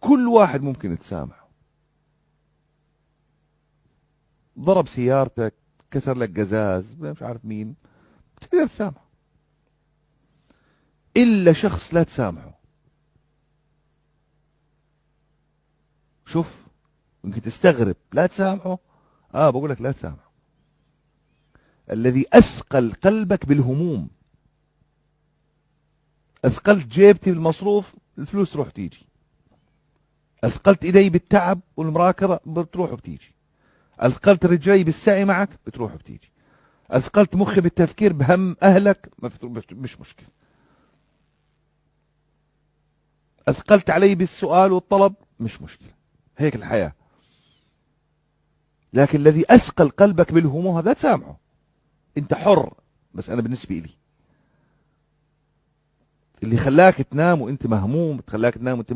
كل واحد ممكن تسامحه. ضرب سيارتك، كسر لك قزاز، مش عارف مين، تقدر تسامحه. إلا شخص لا تسامحه. شوف، يمكن تستغرب، لا تسامحه. بقول لك لا تسامحه. الذي أثقل قلبك بالهموم، أثقلت جيبتي بالمصروف، الفلوس تروح تيجي. أثقلت إيدي بالتعب والمراكضة، بتروح وبتيجي. أثقلت رجلي بالسعي معك، بتروح وبتيجي. أثقلت مخي بالتفكير بهم أهلك، مش مشكلة. أثقلت علي بالسؤال والطلب، مش مشكلة. هيك الحياة. لكن الذي أثقل قلبك بالهموم هذا تسامحه، أنت حر. بس أنا بالنسبة لي، اللي خلاك تنام وأنت مهموم، خلاك تنام وأنت